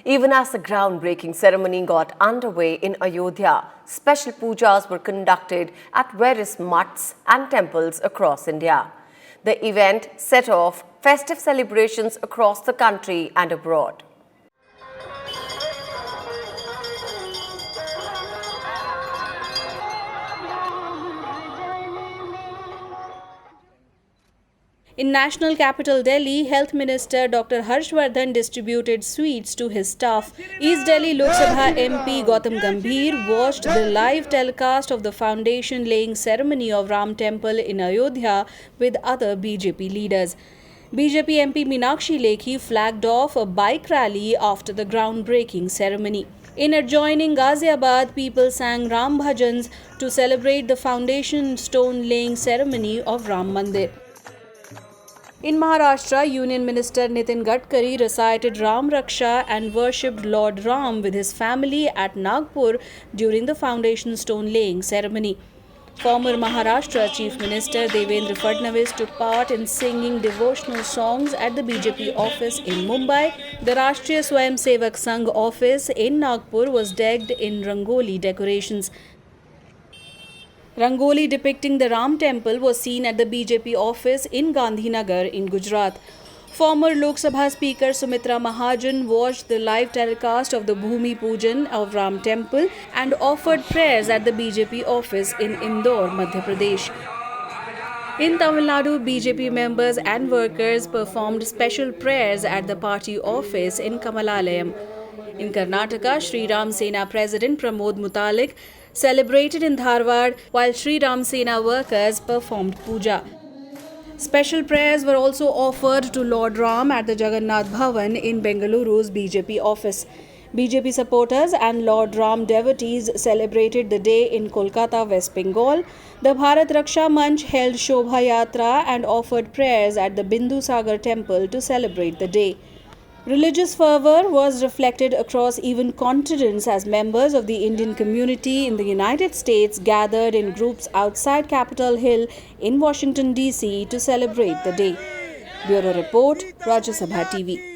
Even as the groundbreaking ceremony got underway in Ayodhya, special pujas were conducted at various mutts and temples across India. The event set off festive celebrations across the country and abroad. In national capital Delhi, Health Minister Dr. Harshvardhan distributed sweets to his staff. East Delhi Lok Sabha MP Gautam Gambhir watched the live telecast of the foundation laying ceremony of Ram Temple in Ayodhya with other BJP leaders. BJP MP Meenakshi Lekhi flagged off a bike rally after the groundbreaking ceremony. In adjoining Ghaziabad, people sang Ram Bhajans to celebrate the foundation stone laying ceremony of Ram Mandir. In Maharashtra, Union Minister Nitin Gadkari recited Ram Raksha and worshipped Lord Ram with his family at Nagpur during the foundation stone laying ceremony. Former Maharashtra Chief Minister Devendra Fadnavis took part in singing devotional songs at the BJP office in Mumbai. The Rashtriya Swayam Sevak Sangh office in Nagpur was decked in Rangoli decorations. Rangoli depicting the Ram Temple was seen at the BJP office in Gandhinagar in Gujarat. Former Lok Sabha Speaker Sumitra Mahajan watched the live telecast of the Bhumi Pujan of Ram Temple and offered prayers at the BJP office in Indore, Madhya Pradesh. In Tamil Nadu, BJP members and workers performed special prayers at the party office in Kamalalayam. In Karnataka, Sri Ram Sena President Pramod Mutalik celebrated in Dharwad while Sri Ram Sena workers performed puja. Special prayers were also offered to Lord Ram at the Jagannath Bhavan in Bengaluru's BJP office. BJP supporters and Lord Ram devotees celebrated the day in Kolkata, West Bengal. The Bharat Raksha Manch held Shobha Yatra and offered prayers at the Bindu Sagar temple to celebrate the day. Religious fervour was reflected across even continents as members of the Indian community in the United States gathered in groups outside Capitol Hill in Washington, D.C. to celebrate the day. Bureau Report, Rajya Sabha TV.